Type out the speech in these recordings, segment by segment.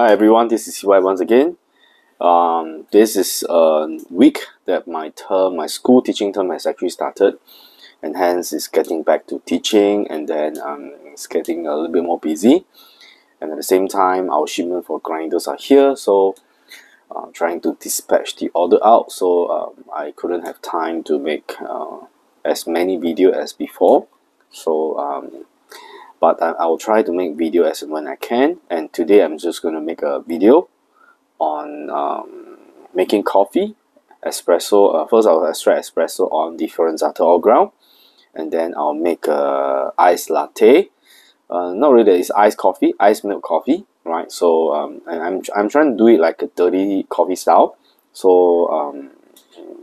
Hi everyone, this is CY once again. This is a week that my school teaching term has actually started, and hence it's getting back to teaching, and then it's getting a little bit more busy. And at the same time, our shipment for grinders are here, so trying to dispatch the order out. So I couldn't have time to make as many video as before. So but I will try to make video as and when I can. And today I'm just going to make a video on making coffee, espresso. First I'll extract espresso on the Fiorenzato Allground, and then I'll make a iced latte. Not really, it's iced coffee, iced milk coffee, right? So and I'm trying to do it like a dirty coffee style. So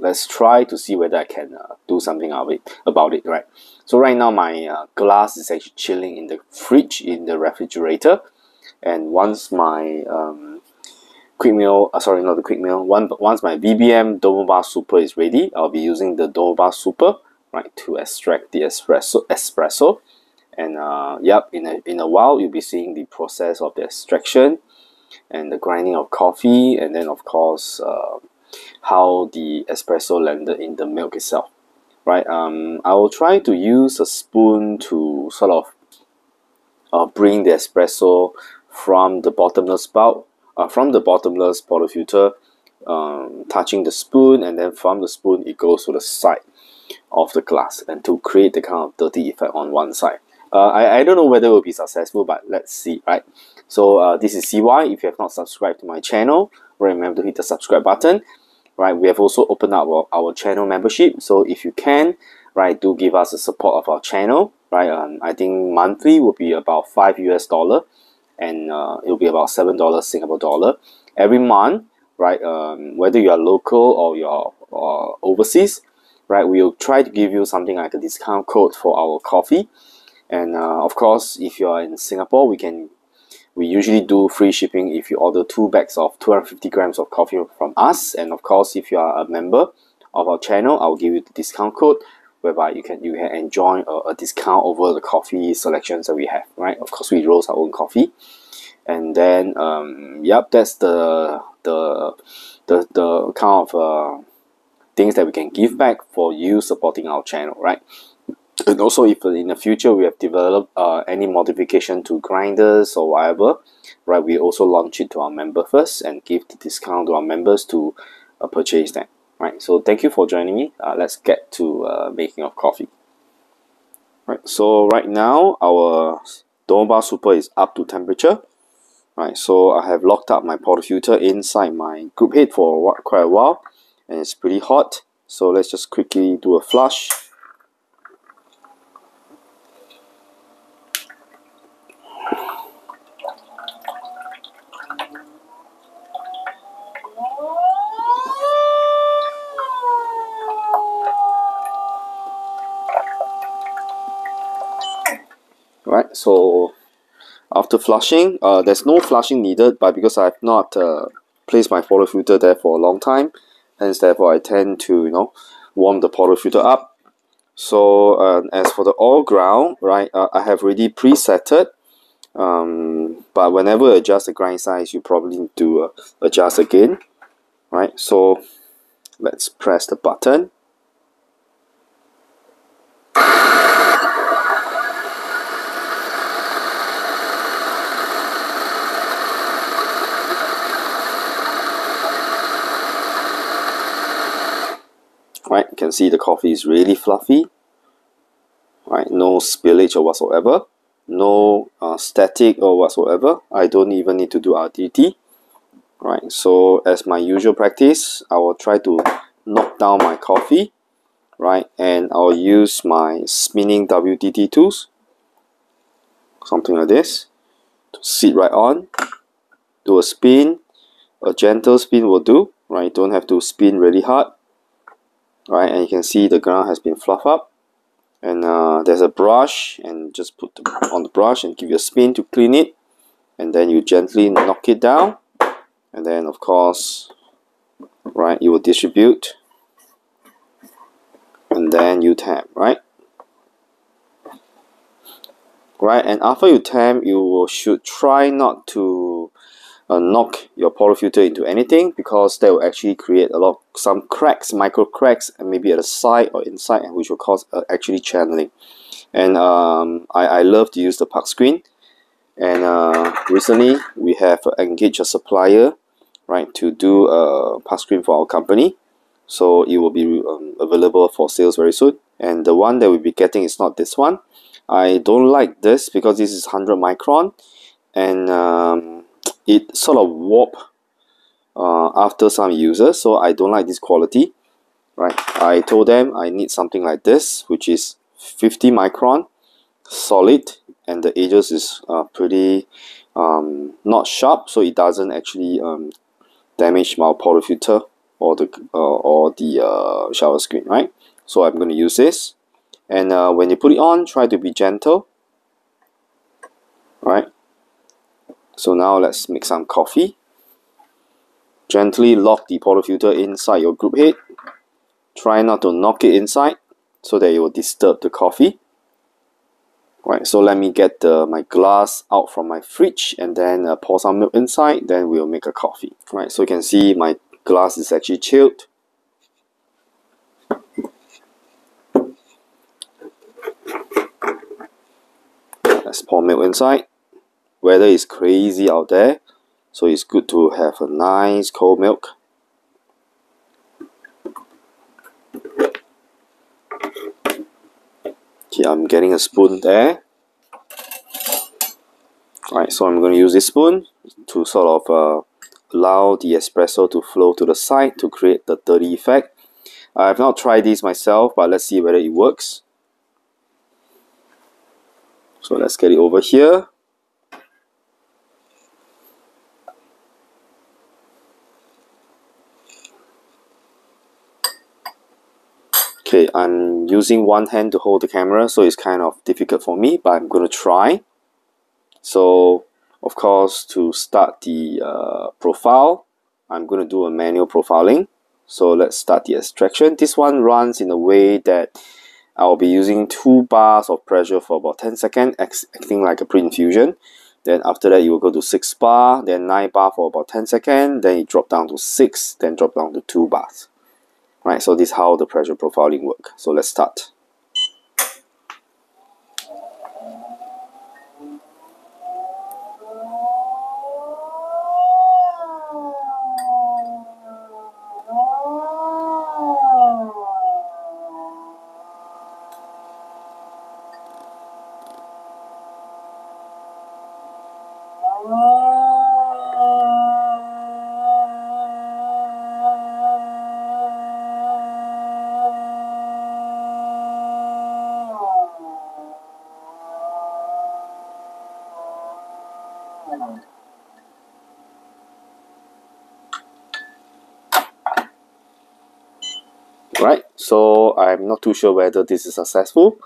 let's try to see whether I can do something about it, right? So right now my glass is actually chilling in the fridge, in the refrigerator, and once my quick meal, sorry, not the quick meal, once my VBM Domobar Super is ready, I'll be using the Domobar Super, right, to extract the espresso. And yep, in a while you'll be seeing the process of the extraction and the grinding of coffee, and then of course how the espresso landed in the milk itself, right? I will try to use a spoon to sort of bring the espresso from the bottomless spout, from the bottomless portafilter, touching the spoon, and then from the spoon it goes to the side of the glass, and to create the kind of dirty effect on one side. I don't know whether it will be successful, but let's see, right? So this is CY. If you have not subscribed to my channel, remember to hit the subscribe button, right? We have also opened up our channel membership, so if you can, right, do give us the support of our channel, right? I think monthly will be about $5 US, and it'll be about $7 Singapore dollar every month, right? Whether you are local or you're overseas, right, we'll try to give you something like a discount code for our coffee. And of course, if you are in Singapore, we usually do free shipping if you order 2 bags of 250 grams of coffee from us. And of course, if you are a member of our channel, I'll give you the discount code whereby you can enjoy a discount over the coffee selections that we have, right? Of course, we roast our own coffee. And then yep, that's the kind of things that we can give back for you supporting our channel, right? And also, if in the future we have developed any modification to grinders or whatever, right, we also launch it to our member first and give the discount to our members to purchase that, right? So thank you for joining me. Let's get to making of coffee. Right, so right now our Domobar Super is up to temperature. Right, so I have locked up my portafilter inside my group head for quite a while, and it's pretty hot. So let's just quickly do a flush. Right, so after flushing, there's no flushing needed, but because I have not placed my portafilter there for a long time, hence therefore I tend to warm the portafilter up. So as for the Allground, right, I have already preset it, but whenever you adjust the grind size, you probably need to adjust again, right? So let's press the button. Right, you can see the coffee is really fluffy, right? No spillage or whatsoever, no static or whatsoever. I don't even need to do RTT, right? So as my usual practice, I will try to knock down my coffee, right? And I'll use my spinning WTT tools, something like this, to sit right on, do a spin. A gentle spin will do, right? Don't have to spin really hard. Right, and you can see the ground has been fluffed up, and there's a brush, and just put on the brush and give you a spin to clean it, and then you gently knock it down, and then of course, right, you will distribute, and then you tap, right, and after you tap, you should try not to knock your portafilter into anything, because that will actually create some cracks, micro cracks, and maybe at the side or inside, which will cause actually channeling. And I love to use the puck screen. And recently we have engaged a supplier, right, to do a puck screen for our company. So it will be available for sales very soon. And the one that we'll be getting is not this one. I don't like this because this is 100 micron, and it sort of warp after some users. So I don't like this quality, right? I told them I need something like this, which is 50 micron, solid, and the edges is pretty not sharp, so it doesn't actually damage my portafilter or the shower screen, right? So I'm going to use this, and when you put it on, try to be gentle, right? So now let's make some coffee. Gently lock the portafilter inside your group head. Try not to knock it inside so that it will disturb the coffee. Right, so let me get my glass out from my fridge and then pour some milk inside, then we'll make a coffee. Right, so you can see my glass is actually chilled. Let's pour milk inside. Weather is crazy out there, so it's good to have a nice cold milk. Okay, I'm getting a spoon there. Right, so I'm going to use this spoon to sort of allow the espresso to flow to the side to create the dirty effect. I have not tried this myself, but let's see whether it works. So let's get it over here. Okay, I'm using one hand to hold the camera, so it's kind of difficult for me, but I'm going to try. So, of course, to start the profile, I'm going to do a manual profiling. So let's start the extraction. This one runs in a way that I'll be using 2 bars of pressure for about 10 seconds, acting like a pre-infusion. Then after that, you will go to 6 bar, then 9 bar for about 10 seconds, then you drop down to 6, then drop down to 2 bars. Right, so this is how the pressure profiling works. So let's start. Right, so I'm not too sure whether this is successful,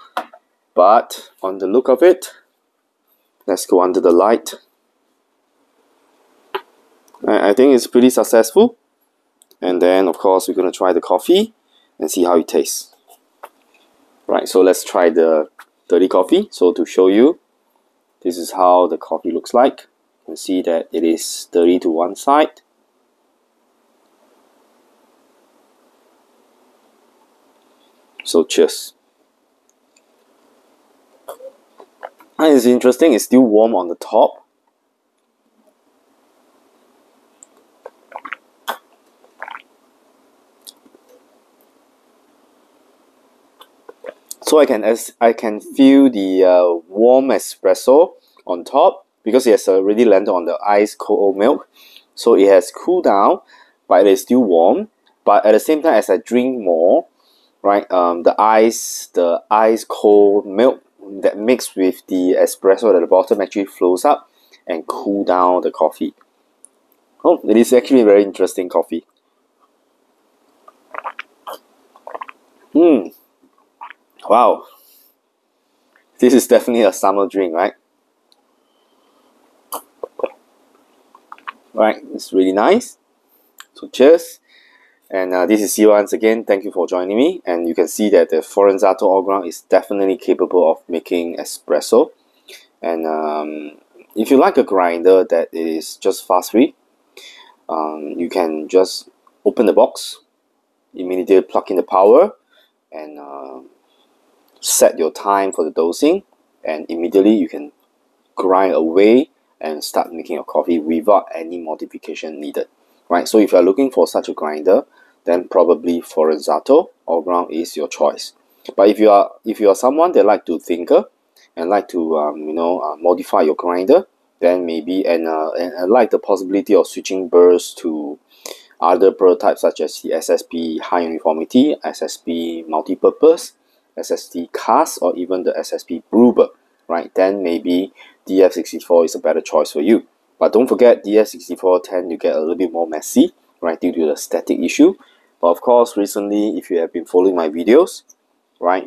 but on the look of it, let's go under the light. I think it's pretty successful. And then, of course, we're going to try the coffee and see how it tastes. Right, so let's try the dirty coffee. So to show you, this is how the coffee looks like. You can see that it is dirty to one side. So cheers. And it's interesting, it's still warm on the top. So I can feel the warm espresso on top, because it has already landed on the ice cold milk. So it has cooled down, but it is still warm. But at the same time, as I drink more, right, the ice cold milk that mixed with the espresso at the bottom actually flows up and cool down the coffee. Oh, it is actually a very interesting coffee. Wow, this is definitely a summer drink, right? Right, it's really nice. So cheers. And this is you once again. Thank you for joining me. And you can see that the Fiorenzato Allground is definitely capable of making espresso. And if you like a grinder that is just fast free, you can just open the box, immediately plug in the power, and set your time for the dosing, and immediately you can grind away and start making your coffee without any modification needed, right? So if you are looking for such a grinder, then probably Fiorenzato Allground is your choice. But if you are someone that like to tinker and like to modify your grinder, then maybe and like the possibility of switching burrs to other prototypes such as the SSP high uniformity, SSP multipurpose, SSP cast, or even the SSP brewer, right? Then maybe DF64 is a better choice for you. But don't forget, DF64 tend to get a little bit more messy, right, due to the static issue. But of course, recently, if you have been following my videos, right,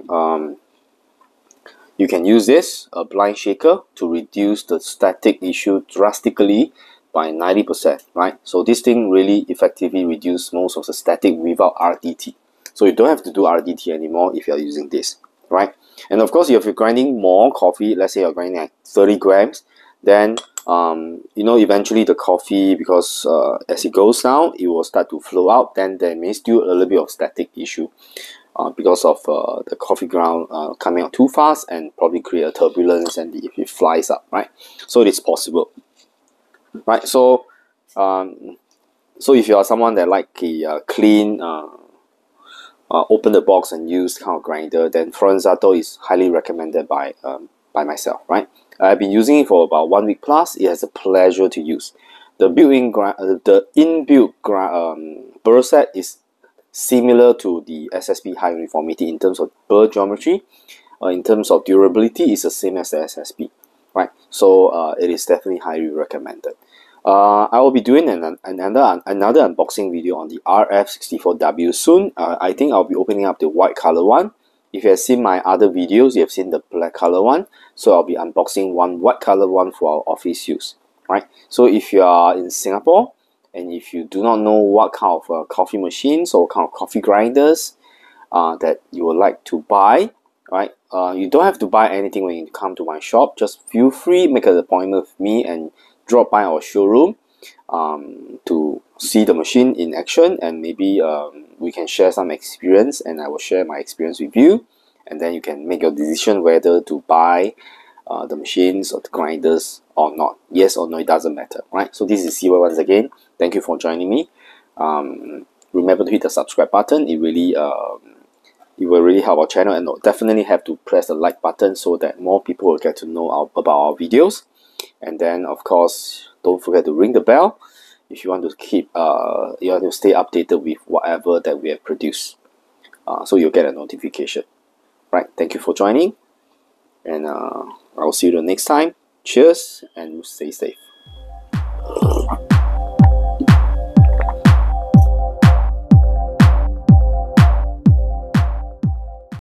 you can use this, a blind shaker, to reduce the static issue drastically by 90%, right? So this thing really effectively reduces most of the static without RDT. So you don't have to do RDT anymore if you're using this, right? And of course, if you're grinding more coffee, let's say you're grinding like 30 grams, then eventually the coffee, because as it goes down, it will start to flow out. Then there may still a little bit of static issue because of the coffee ground coming out too fast and probably create a turbulence, and it flies up, right? So it is possible, right? So if you are someone that like a clean open the box and use kind of grinder, then Fiorenzato is highly recommended by myself, right? I've been using it for about 1 week plus. It has a pleasure to use. The built-in inbuilt burr set is similar to the SSP high uniformity in terms of burr geometry. In terms of durability, it's the same as the SSP, right? So it is definitely highly recommended. I will be doing another unboxing video on the RF64W soon. I think I'll be opening up the white color one. If you have seen my other videos, you have seen the black color one. So I'll be unboxing one white color one for our office use, right? So if you are in Singapore and if you do not know what kind of coffee machines or kind of coffee grinders that you would like to buy, right? You don't have to buy anything when you come to my shop. Just feel free, make an appointment with me and drop by our showroom to see the machine in action, and maybe we can share some experience, and I will share my experience with you, and then you can make your decision whether to buy the machines or the grinders or not. Yes or no, it doesn't matter, right? So this is Siwa once again. Thank you for joining me. Remember to hit the subscribe button. It will really help our channel, and definitely have to press the like button so that more people will get to know about our videos. And then of course, don't forget to ring the bell if you want to keep you want to stay updated with whatever that we have produced, so you'll get a notification, right? Thank you for joining, and I'll see you the next time. Cheers and stay safe.